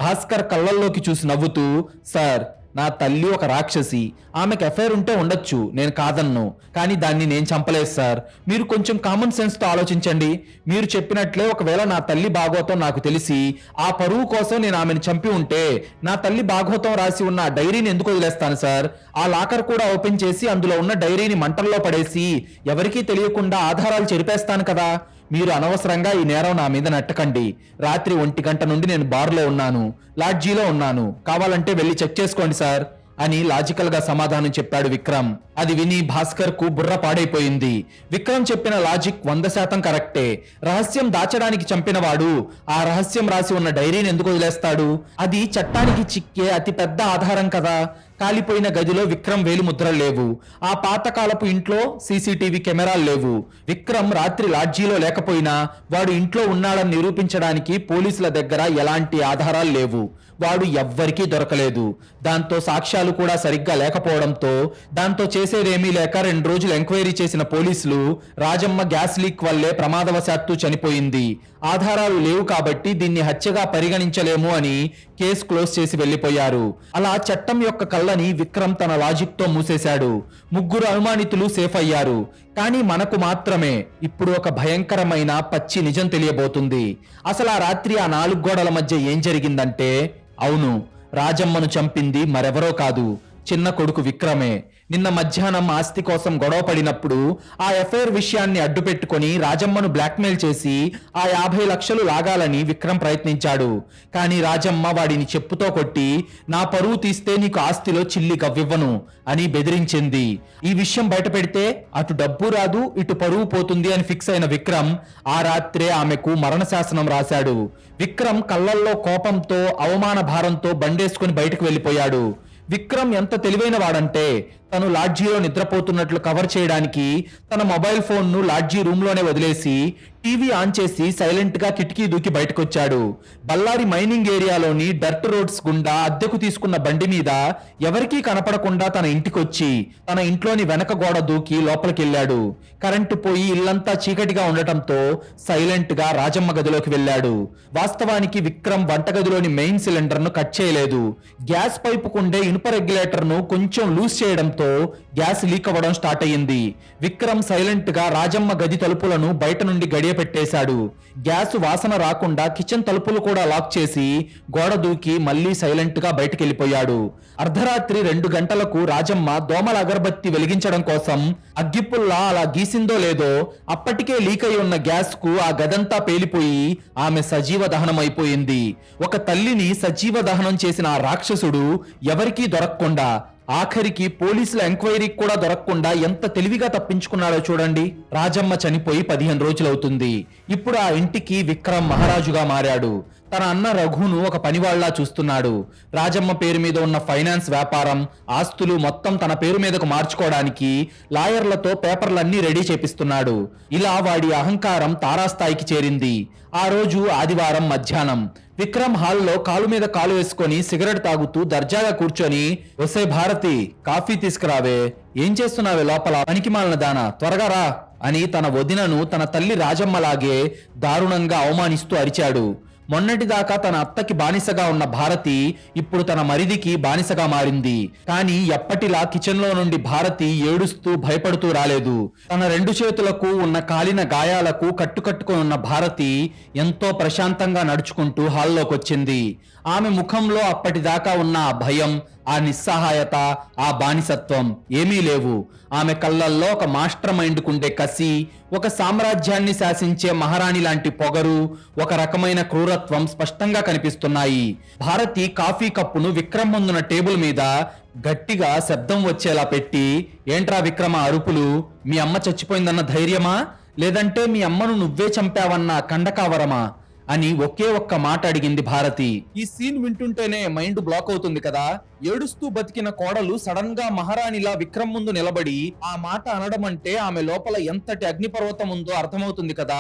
భాస్కర్ కళ్ళల్లోకి చూసి నవ్వుతూ, సార్, నా తల్లి ఒక రాక్షసి, ఆమెకు అఫైర్ ఉంటే ఉండొచ్చు, నేను కాదన్ను, కానీ దాన్ని నేను చంపలేదు సార్. మీరు కొంచెం కామన్ సెన్స్ తో ఆలోచించండి. మీరు చెప్పినట్లే ఒకవేళ నా తల్లి భాగవతం నాకు తెలిసి ఆ పరువు కోసం నేను ఆమెను చంపి ఉంటే నా తల్లి భాగవతం రాసి ఉన్న డైరీని ఎందుకు వదిలేస్తాను సార్? ఆ లాకర్ కూడా ఓపెన్ చేసి అందులో ఉన్న డైరీని మంటల్లో పడేసి ఎవరికీ తెలియకుండా ఆధారాలు చెరిపేస్తాను కదా. మీరు అనవసరంగా ఈ నేరం నా మీద నెట్టకండి. రాత్రి 1 గంట నుండి నేను బార్లో ఉన్నాను, లాడ్జీలో ఉన్నాను, కావాలంటే వెళ్ళి చెక్ చేసుకోండి సార్ అని లాజికల్ గా సమాధానం చెప్పాడు విక్రమ్. అది విని భాస్కర్ కు బుర్ర పాడైపోయింది. విక్రమ్ చెప్పిన లాజిక్ 100% కరెక్టే. రహస్యం దాచడానికి చంపిన వాడు ఆ రహస్యం రాసి ఉన్న డైరీని ఎందుకు వదిలేస్తాడు? అది చట్టానికి చిక్కే అతి పెద్ద ఆధారం కదా. కాలిపోయిన గదిలో విక్రమ్ వేలి ముద్రలు లేవు. ఆ పాతకాలపు ఇంట్లో సీసీటీవీ కెమెరాలు లేవు. విక్రమ్ రాత్రి లాడ్జీలో లేకపోయినా వాడు ఇంట్లో ఉన్నాడని నిరూపించడానికి పోలీసుల దగ్గర ఎలాంటి ఆధారాలు లేవు. వాడు ఎవ్వరికీ దొరకలేదు. దాంతో సాక్ష్యాలు కూడా సరిగ్గా లేకపోవడంతో దాంతో చేసేదేమీ లేక 2 రోజులు ఎంక్వైరీ చేసిన పోలీసులు రాజమ్మ గ్యాస్ లీక్ వల్లే ప్రమాదవశాత్తు చనిపోయింది, ఆధారాలు లేవు కాబట్టి దీన్ని హత్యగా పరిగణించలేము అని కేసు క్లోజ్ చేసి వెళ్లిపోయారు. అలా చట్టం యొక్క కళ్ళని విక్రమ్ తన లాజిక్ తో మూసేశాడు. 3 అనుమానితులు సేఫ్ అయ్యారు. కానీ మనకు మాత్రమే ఇప్పుడు ఒక భయంకరమైన పచ్చి నిజం తెలియబోతుంది. అసలు ఆ రాత్రి ఆ 4 గోడల మధ్య ఏం జరిగిందంటే, అవును, రాజమ్మను చంపింది మరెవరో కాదు, చిన్న కొడుకు విక్రమే. నిన్న మధ్యాహ్నం ఆస్తి కోసం గొడవ పడినప్పుడు ఆ ఎఫ్ఐఆర్ విషయాన్ని అడ్డుపెట్టుకొని రాజమ్మను బ్లాక్మెయిల్ చేసి ఆ 50 లక్షలు లాగాలని విక్రమ్ ప్రయత్నించాడు. కానీ రాజమ్మ వాడిని చెప్పుతో కొట్టి నా పరువు తీస్తే నీకు ఆస్తిలో చిల్లి గవ్వివ్వను అని బెదిరించింది. ఈ విషయం బయట పెడితే అటు డబ్బు రాదు ఇటు పరువు పోతుంది అని ఫిక్స్ అయిన విక్రమ్ ఆ రాత్రే ఆమెకు మరణ శాసనం రాశాడు. విక్రమ్ కళ్ళల్లో కోపంతో అవమాన భారంతో బండేసుకుని బయటకు వెళ్ళిపోయాడు. విక్రమ్ ఎంత తెలివైన వాడంటే తను లాడ్జీలో నిద్రపోతున్నట్లు కవర్ చేయడానికి తన మొబైల్ ఫోన్ ను లాడ్జీ రూమ్ లోనే వదిలేసి టీవీ ఆన్ చేసి సైలెంట్ గా కిటికీ దూకి బయటకొచ్చాడు. బళ్ళారి మైనింగ్ ఏరియాలోని డర్ట్ రోడ్స్ గుండా అద్దెకు తీసుకున్న బండి మీద ఎవరికీ కనపడకుండా తన ఇంటికొచ్చి తన ఇంట్లోని వెనక గోడ దూకి లోపలికెళ్లాడు. కరెంటు పోయి ఇల్లంతా చీకటిగా ఉండటంతో సైలెంట్ గా రాజమ్మ గదిలోకి వెళ్ళాడు. వాస్తవానికి విక్రమ్ వంటగదిలోని మెయిన్ సిలిండర్ ను కట్ చేయలేదు. గ్యాస్ పైపుకుండే ఇనుప రెగ్యులేటర్ ను కొంచెం లూజ్ చేయడంతో గ్యాస్ లీక్ అవ్వడం స్టార్ట్ అయ్యింది. విక్రమ్ సైలెంట్ గా రాజమ్మ గది తలుపులను బయట నుండి గడియ పెట్టేశాడు. గ్యాస్ వాసన రాకుండా కిచెన్ తలుపులు కూడా లాక్ చేసి గోడ దూకి మళ్లీ సైలెంట్ గా బయటకెళ్లిపోయాడు. అర్ధరాత్రి 2 గంటలకు రాజమ్మ దోమల అగరబత్తి వెలిగించడం కోసం అగ్గిపుల్లా అలా గీసిందో లేదో అప్పటికే లీక్ అయి ఉన్న గ్యాస్ కు ఆ గదంతా పేలిపోయి ఆమె సజీవ దహనం అయిపోయింది. ఒక తల్లిని సజీవ దహనం చేసిన ఆ రాక్షసుడు ఎవరికీ దొరకకుండా ఆఖరికి పోలీసుల ఎంక్వైరీకి కూడా దొరకకుండా ఎంత తెలివిగా తప్పించుకున్నాడో చూడండి. రాజమ్మ చనిపోయి 15 రోజులవుతుంది. ఇప్పుడు ఆ ఇంటికి విక్రమ్ మహారాజుగా మారాడు. తన అన్న రఘును ఒక పనివాళ్లా చూస్తున్నాడు. రాజమ్మ పేరు మీద ఉన్న ఫైనాన్స్ వ్యాపారం ఆస్తులు మొత్తం తన పేరు మీదకు మార్చుకోవడానికి లాయర్లతో పేపర్లన్నీ రెడీ చేపిస్తున్నాడు. ఇలా వాడి అహంకారం తారాస్థాయికి చేరింది. ఆ రోజు ఆదివారం మధ్యాహ్నం విక్రమ్ హాల్లో కాలు మీద కాలు వేసుకొని సిగరెట్ తాగుతూ దర్జాగా కూర్చొని ఒసే భారతి కాఫీ తీసుకురావే, ఏం చేస్తున్నావే లోపల పనికిమాలిన దాన, త్వరగా రా అని తన వదినను తన తల్లి రాజమ్మలాగే దారుణంగా అవమానిస్తూ అరిచాడు. మొన్నటిదాకా తన అత్తకి బానిసగా ఉన్న భారతి ఇప్పుడు తన మరిదికి బానిసగా మారింది. కానీ ఎప్పటిలా కిచెన్ లో నుండి భారతి ఏడుస్తూ భయపడుతూ రాలేదు. తన 2 చేతులకు ఉన్న కాలిన గాయాలకు కట్టుకట్టుకుని ఉన్న భారతి ఎంతో ప్రశాంతంగా నడుచుకుంటూ హాల్లోకి వచ్చింది. ఆమె ముఖంలో అప్పటిదాకా ఉన్న ఆ భయం, ఆ నిస్సహాయత, ఆ బానిసత్వం ఏమీ లేవు. ఆమె కళ్ళల్లో ఒక మాస్టర్ మైండ్ కుండే కసి, ఒక సామ్రాజ్యాన్ని శాసించే మహారాణి లాంటి పొగరు, ఒక రకమైన క్రూరత్వం స్పష్టంగా కనిపిస్తున్నాయి. భారతి కాఫీ కప్పును విక్రమ్ ముందున్న టేబుల్ మీద గట్టిగా శబ్దం వచ్చేలా పెట్టి, ఏంట్రా విక్రమ అరుపులు, మీ అమ్మ చచ్చిపోయిందన్న ధైర్యమా, లేదంటే మీ అమ్మను నువ్వే చంపావన్న కండకావరమా అని ఒకే ఒక్క మాట అడిగింది భారతి. ఈ సీన్ వింటుంటేనే మైండ్ బ్లాక్ అవుతుంది కదా. ఏడుస్తూ బతికిన కోడలు సడన్ గా మహారాణిలా విక్రమ్ ముందు నిలబడి ఆ మాట అనడం అంటే ఆమె లోపల ఎంతటి అగ్నిపర్వతం ఉందో అర్థమవుతుంది కదా.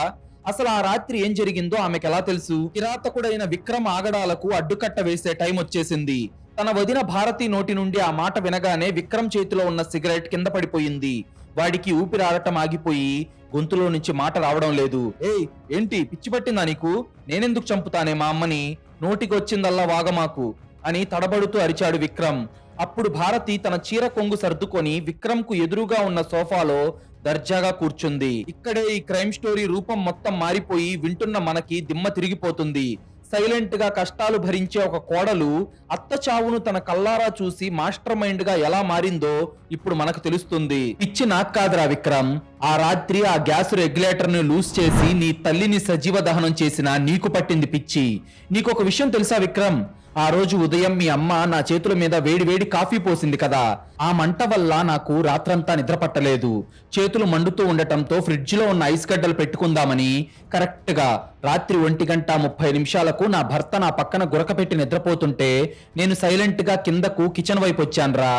అసలు ఆ రాత్రి ఏం జరిగిందో ఆమెకు ఎలా తెలుసు? కిరాతకుడైన విక్రమ్ ఆగడాలకు అడ్డుకట్ట వేసే టైం వచ్చేసింది. తన వదిన భారతి నోటి నుండి ఆ మాట వినగానే విక్రమ్ చేతిలో ఉన్న సిగరెట్ కింద పడిపోయింది. వాడికి ఊపిరాడటం ఆగిపోయి గొంతులో నుంచి మాట రావడం లేదు. ఏయ్ ఏంటి పిచ్చి పట్టిందా నీకు? నేనెందుకు చంపుతానే మా అమ్మని? నోటికొచ్చిందల్లా వాగమాకు అని తడబడుతూ అరిచాడు విక్రమ్. అప్పుడు భారతి తన చీర కొంగు సర్దుకొని విక్రమ్ కు ఎదురుగా ఉన్న సోఫాలో దర్జాగా కూర్చుంది. ఇక్కడే ఈ క్రైమ్ స్టోరీ రూపం మొత్తం మారిపోయి వింటున్న మనకి దిమ్మ తిరిగిపోతుంది. సైలెంట్ గా కష్టాలు భరించే ఒక కోడలు అత్త చావును తన కల్లారా చూసి మాస్టర్ మైండ్ గా ఎలా మారిందో ఇప్పుడు మనకు తెలుస్తుంది. పిచ్చి నాకు కాదురా విక్రమ్, ఆ రాత్రి ఆ గ్యాస్ రెగ్యులేటర్ ను లూజ్ చేసి నీ తల్లిని సజీవ దహనం చేసిన నీకు పట్టింది పిచ్చి. నీకొక విషయం తెలుసా విక్రమ్? ఆ రోజు ఉదయం మీ అమ్మ నా చేతుల మీద వేడి వేడి కాఫీ పోసింది కదా, ఆ మంట వల్ల నాకు రాత్రంతా నిద్ర పట్టలేదు. చేతులు మండుతూ ఉండటంతో ఫ్రిడ్జ్ లో ఉన్న ఐస్ గడ్డలు పెట్టుకుందామని కరెక్ట్ గా రాత్రి 1:30 నా భర్త నా పక్కన గురకపెట్టి నిద్రపోతుంటే నేను సైలెంట్ గా కిందకు కిచెన్ వైపు వచ్చాన్రా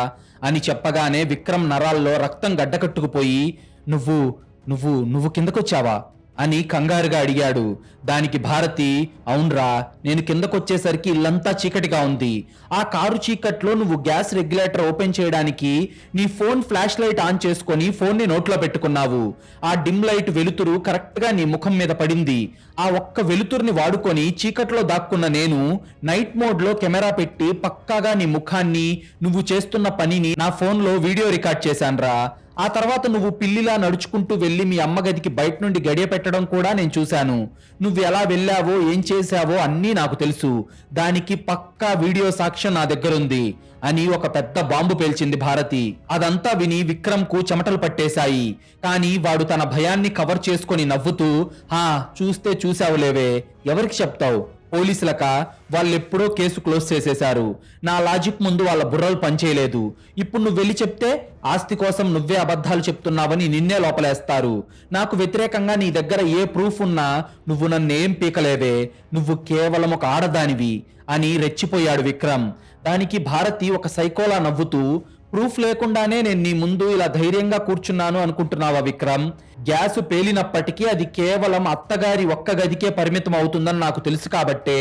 అని చెప్పగానే విక్రమ్ నరాల్లో రక్తం గడ్డకట్టుకుపోయి నువ్వు నువ్వు నువ్వు కిందకొచ్చావా అని కంగారుగా అడిగాడు. దానికి భారతి, అవునరా, నేను కిందకొచ్చేసరికి ఇల్లంతా చీకటిగా ఉంది. ఆ కారు చీకట్లో నువ్వు గ్యాస్ రెగ్యులేటర్ ఓపెన్ చేయడానికి నీ ఫోన్ ఫ్లాష్ లైట్ ఆన్ చేసుకొని ఫోన్ ని నోట్లో పెట్టుకున్నావు. ఆ డిమ్ లైట్ వెలుతురు కరెక్ట్ గా నీ ముఖం మీద పడింది. ఆ ఒక్క వెలుతురుని వాడుకొని చీకట్లో దాక్కున్న నేను నైట్ మోడ్ లో కెమెరా పెట్టి పక్కాగా నీ ముఖాన్ని, నువ్వు చేస్తున్న పనిని నా ఫోన్ లో వీడియో రికార్డ్ చేశాన్రా. ఆ తర్వాత నువ్వు పిల్లిలా నడుచుకుంటూ వెళ్ళి మీ అమ్మ గదికి బయట నుండి గడియ పెట్టడం కూడా నేను చూశాను. నువ్వు ఎలా వెళ్ళావో ఏం చేశావో అన్నీ నాకు తెలుసు. దానికి పక్కా వీడియో సాక్ష్యం నా దగ్గరుంది అని ఒక పెద్ద బాంబు పేల్చింది భారతి. అదంతా విని విక్రమ్ కు చెమటలు పట్టేశాయి. కానీ వాడు తన భయాన్ని కవర్ చేసుకొని నవ్వుతూ, హా చూస్తే చూసావులేవే, ఎవరికి చెప్తావు, పోలీసులక, వాళ్ళెప్పుడో కేసు క్లోజ్ చేసేశారు. నా లాజిక్ ముందు వాళ్ళ బుర్రలు పనిచేయలేదు. ఇప్పుడు నువ్వు వెళ్ళి చెప్తే ఆస్తి కోసం నువ్వే అబద్ధాలు చెప్తున్నావని నిన్నే లోపలేస్తారు. నాకు వ్యతిరేకంగా నీ దగ్గర ఏ ప్రూఫ్ ఉన్నా నువ్వు నన్నేం పీకలేవే, నువ్వు కేవలం ఒక ఆడదానివి అని రెచ్చిపోయాడు విక్రమ్. దానికి భారతి ఒక సైకోలా నవ్వుతూ, ప్రూఫ్ లేకుండానే నేను నీ ముందు ఇలా ధైర్యంగా కూర్చున్నాను అనుకుంటున్నావా విక్రమ్? గ్యాస్ పేలినప్పటికీ అది కేవలం అత్తగారి ఒక్క గదికే పరిమితం అవుతుందని నాకు తెలుసు కాబట్టే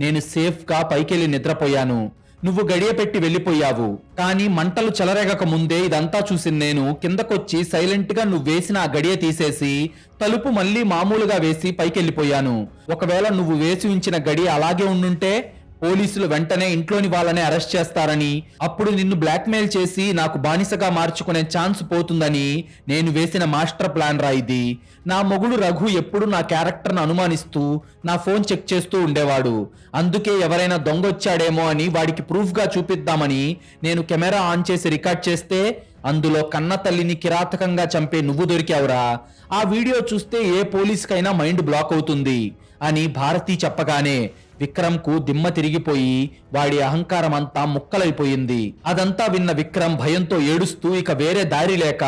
నేను సేఫ్ గా పైకెళ్ళి నిద్రపోయాను. నువ్వు గడియ పెట్టి వెళ్ళిపోయావు. కానీ మంటలు చెలరేగక ముందే ఇదంతా చూసిన నేను కిందకొచ్చి సైలెంట్ గా నువ్వు వేసిన ఆ గడియ తీసేసి తలుపు మళ్ళీ మామూలుగా వేసి పైకెళ్ళిపోయాను. ఒకవేళ నువ్వు వేసి ఉంచిన గడియ అలాగే ఉండుంటే పోలీసులు వెంటనే ఇంట్లోని వాళ్ళనే అరెస్ట్ చేస్తారని, అప్పుడు నిన్ను బ్లాక్మెయిల్ చేసి నాకు బానిసగా మార్చుకునే ఛాన్స్ పోతుందని నేను వేసిన మాస్టర్ ప్లాన్ రా ఇది. నా మొగుడు రఘు ఎప్పుడు నా క్యారెక్టర్ను అనుమానిస్తూ నా ఫోన్ చెక్ చేస్తూ ఉండేవాడు. అందుకే ఎవరైనా దొంగొచ్చాడేమో అని వాడికి ప్రూఫ్ గా చూపిద్దామని నేను కెమెరా ఆన్ చేసి రికార్డ్ చేస్తే అందులో కన్న తల్లిని కిరాతకంగా చంపే నువ్వు దొరికావురా. ఆ వీడియో చూస్తే ఏ పోలీసుకైనా మైండ్ బ్లాక్ అవుతుంది అని భారతి చెప్పగానే విక్రమ్ కు దిమ్మ తిరిగిపోయి వాడి అహంకారం అంతా ముక్కలైపోయింది. అదంతా విన్న విక్రమ్ భయంతో ఏడుస్తూ ఇక వేరే దారి లేక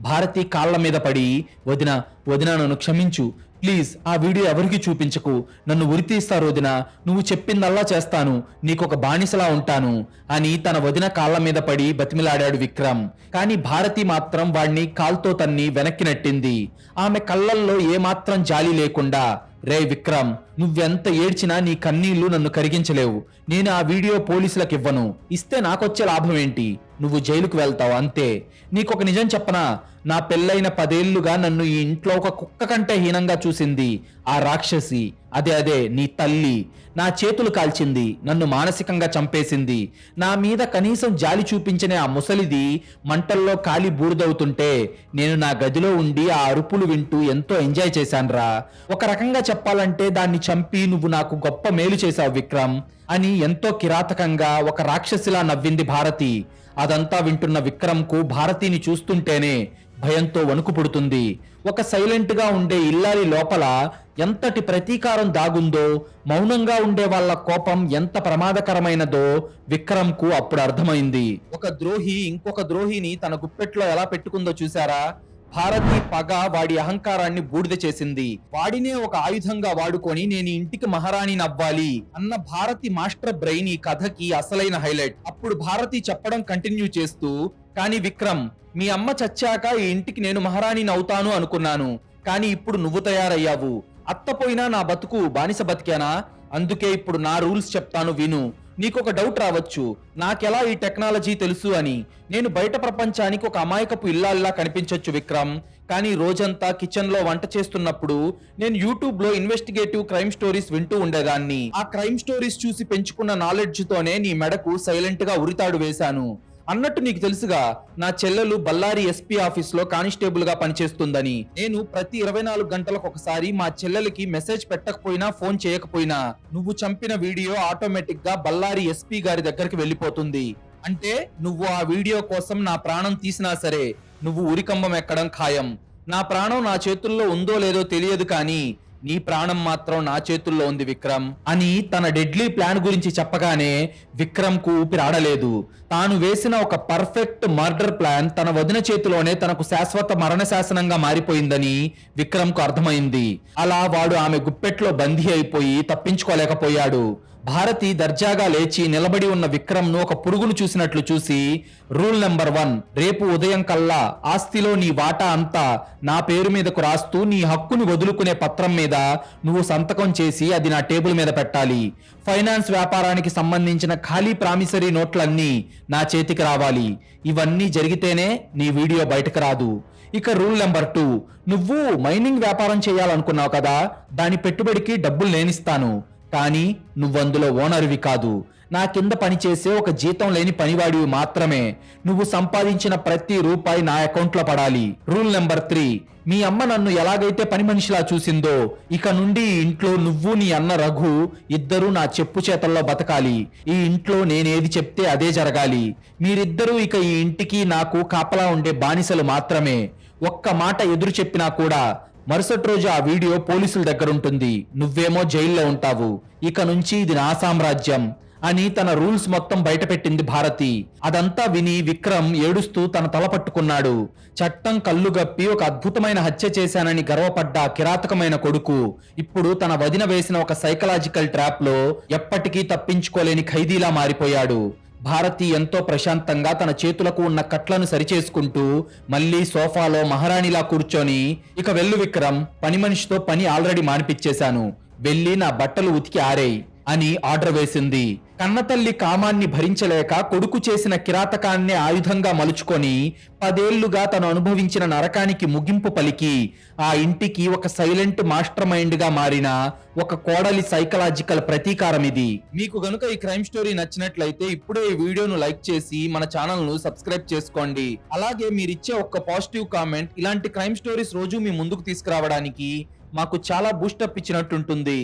భారతి కాళ్ల మీద పడి, వదిన వదిన నన్ను క్షమించు, ప్లీజ్ ఆ వీడియో ఎవరికి చూపించకు, నన్ను ఉరితీస్తారు వదిన, నువ్వు చెప్పిందల్లా చేస్తాను, నీకొక బానిసలా ఉంటాను అని తన వదిన కాళ్ల మీద పడి బతిమిలాడాడు విక్రమ్. కానీ భారతి మాత్రం వాణ్ణి కాల్తో తన్ని వెనక్కి నెట్టింది. ఆమె కళ్ళల్లో ఏమాత్రం జాలి లేకుండా, రే విక్రమ్, నువ్వెంత ఏడ్చినా నీ కన్నీళ్లు నన్ను కరిగించలేవు. నేను ఆ వీడియో పోలీసులకు ఇవ్వను. ఇస్తే నాకొచ్చే లాభం ఏంటి? నువ్వు జైలుకు వెళ్తావు అంతే. నీకొక నిజం చెప్పనా? నా పెళ్ళైన 10 ఏళ్లుగా నన్ను ఈ ఇంట్లో ఒక కుక్క కంటే హీనంగా చూసింది ఆ రాక్షసి, అదే నీ తల్లి. నా చేతులు కాల్చింది, నన్ను మానసికంగా చంపేసింది. నా మీద కనీసం జాలి చూపించని ఆ ముసలిది మంటల్లో కాలి బూడిదవుతుంటే నేను నా గదిలో ఉండి ఆ అరుపులు వింటూ ఎంతో ఎంజాయ్ చేశాన్రా. ఒక రకంగా చెప్పాలంటే దాన్ని చంపి నువ్వు నాకు గొప్ప మేలు చేశావు విక్రమ్ అని ఎంతో కిరాతకంగా ఒక రాక్షసిలా నవ్వింది భారతి. అదంతా వింటున్న విక్రమ్ కు భారతిని చూస్తుంటేనే భయంతో వణుకు పుడుతుంది. ఒక సైలెంట్ గా ఉండే ఇల్లాలి లోపల ఎంతటి ప్రతీకారం దాగుందో, మౌనంగా ఉండే వాళ్ళ కోపం ఎంత ప్రమాదకరమైనదో విక్రమ్ కు అప్పుడు అర్థమైంది. ఒక ద్రోహి ఇంకొక ద్రోహిని తన గుప్పెట్లో ఎలా పెట్టుకుందో చూసారా? భారతి పగ వాడి అహంకారాన్ని బూడిద చేసింది. వాడినే ఒక ఆయుధంగా వాడుకొని నేను ఇంటికి మహారాణిని అవ్వాలి అన్న భారతి మాస్టర్ బ్రెయిన్ ఈ కథకి అసలైన హైలైట్. అప్పుడు భారతి చెప్పడం కంటిన్యూ చేస్తూ, కానీ విక్రమ్, మీ అమ్మ చచ్చాక ఈ ఇంటికి నేను మహారాణిని అవుతాను అనుకున్నాను. కానీ ఇప్పుడు నువ్వు తయారయ్యావు. అత్త పోయినా నా బతుకు బానిస బతికేనా? అందుకే ఇప్పుడు నా రూల్స్ చెప్తాను విను. నీకొక డౌట్ రావచ్చు, నాకెలా ఈ టెక్నాలజీ తెలుసు అని. నేను బయట ప్రపంచానికి ఒక అమాయకపు ఇల్లాల్లా కనిపించొచ్చు విక్రమ్, కానీ రోజంతా కిచెన్ లో వంట చేస్తున్నప్పుడు నేను యూట్యూబ్ లో ఇన్వెస్టిగేటివ్ క్రైమ్ స్టోరీస్ వింటూ ఉండేదాన్ని. ఆ క్రైమ్ స్టోరీస్ చూసి పెంచుకున్న నాలెడ్జ్ తోనే నీ మెడకు సైలెంట్ గా ఉరితాడు వేశాను. అన్నట్టు నీకు తెలుసుగా, నా చెల్లెలు బళ్ళారి ఎస్పీ ఆఫీస్ లో కానిస్టేబుల్ గా పనిచేస్తుందని. నేను ప్రతి 24 గంటలకు ఒకసారి మా చెల్లెలకి మెసేజ్ పెట్టకపోయినా ఫోన్ చేయకపోయినా నువ్వు చంపిన వీడియో ఆటోమేటిక్ గా బళ్ళారి ఎస్పీ గారి దగ్గరికి వెళ్ళిపోతుంది. అంటే నువ్వు ఆ వీడియో కోసం నా ప్రాణం తీసినా సరే నువ్వు ఉరికంబం ఎక్కడం ఖాయం. నా ప్రాణం నా చేతుల్లో ఉందో లేదో తెలియదు, కానీ నీ ప్రాణం మాత్రం నా చేతుల్లో ఉంది విక్రమ్ అని తన డెడ్లీ ప్లాన్ గురించి చెప్పగానే విక్రమ్ కు ఊపిరాడలేదు. తాను వేసిన ఒక పర్ఫెక్ట్ మర్డర్ ప్లాన్ తన వదిన చేతిలోనే తనకు శాశ్వత మరణ శాసనంగా మారిపోయిందని విక్రమ్ కు అర్థమైంది. అలా వాడు ఆమె గుప్పెట్లో బందీ అయిపోయి తప్పించుకోలేకపోయాడు. భారతి దర్జాగా లేచి నిలబడి ఉన్న విక్రమ్ ను ఒక పురుగును చూసినట్లు చూసి, రూల్ నెంబర్ 1, రేపు ఉదయం కల్లా ఆస్తిలో నీ వాటా అంతా నా పేరు మీదకు రాస్తూ నీ హక్కుని వదులుకునే పత్రం మీద నువ్వు సంతకం చేసి అది నా టేబుల్ మీద పెట్టాలి. ఫైనాన్స్ వ్యాపారానికి సంబంధించిన ఖాళీ ప్రామిసరీ నోట్లన్నీ నా చేతికి రావాలి. ఇవన్నీ జరిగితేనే నీ వీడియో బయటకు రాదు. ఇక రూల్ నెంబర్ 2, నువ్వు మైనింగ్ వ్యాపారం చేయాలనుకున్నావు కదా, దాని పెట్టుబడికి డబ్బులు నేనిస్తాను, కానీ నువ్వందులో ఓనర్వి కాదు. నా కింద పనిచేసే ఒక జీతం లేని పనివాడివి మాత్రమే. నువ్వు సంపాదించిన ప్రతి రూపాయి నా అకౌంట్లో పడాలి. రూల్ నెంబర్ 3, మీ అమ్మ నన్ను ఎలాగైతే పని మనిషిలా చూసిందో ఇక నుండి ఈ ఇంట్లో నువ్వు నీ అన్న రఘు ఇద్దరూ నా చెప్పు చేతల్లో బతకాలి. ఈ ఇంట్లో నేనేది చెప్తే అదే జరగాలి. మీరిద్దరూ ఇక ఈ ఇంటికి నాకు కాపలా ఉండే బానిసలు మాత్రమే. ఒక్క మాట ఎదురు చెప్పినా కూడా మరుసటి రోజు ఆ వీడియో పోలీసుల దగ్గర ఉంటుంది. నువ్వేమో జైల్లో ఉంటావు. ఇక నుంచి ఇది నా సామ్రాజ్యం అని తన రూల్స్ మొత్తం బయటపెట్టింది భారతి. అదంతా విని విక్రమ్ ఏడుస్తూ తన తల పట్టుకున్నాడు. చట్టం కళ్ళుగప్పి ఒక అద్భుతమైన హత్య చేశానని గర్వపడ్డ ఆ కిరాతకమైన కొడుకు ఇప్పుడు తన వదిన వేసిన ఒక సైకలాజికల్ ట్రాప్ లో ఎప్పటికీ తప్పించుకోలేని ఖైదీలా మారిపోయాడు. భారతి ఎంతో ప్రశాంతంగా తన చేతులకు ఉన్న కట్లను సరిచేసుకుంటూ మళ్ళీ సోఫాలో మహారాణిలా కూర్చొని, ఇక వెళ్ళు విక్రమ్, పని మనిషితో పని ఆల్రెడీ మానిపించేశాను, వెళ్ళి నా బట్టలు ఉతికి ఆరేయ్ అని ఆర్డర్ వేసింది. కన్నతల్లి కామాన్ని భరించలేక కొడుకు చేసిన కిరాతకాన్నే ఆయుధంగా మలుచుకొని 10 ఏళ్లుగా తను అనుభవించిన నరకానికి ముగింపు పలికి ఆ ఇంటికి ఒక సైలెంట్ మాస్టర్ మైండ్ గా మారిన ఒక కోడలి సైకలాజికల్ ప్రతీకారం ఇది. మీకు గనుక ఈ క్రైమ్ స్టోరీ నచ్చినట్లయితే ఇప్పుడే ఈ వీడియోను లైక్ చేసి మన ఛానల్ ను సబ్స్క్రైబ్ చేసుకోండి. అలాగే మీరిచ్చే ఒక్క పాజిటివ్ కామెంట్ ఇలాంటి క్రైమ్ స్టోరీస్ రోజు మీ ముందుకు తీసుకురావడానికి మాకు చాలా బూస్టప్ ఇచ్చినట్టుంటుంది.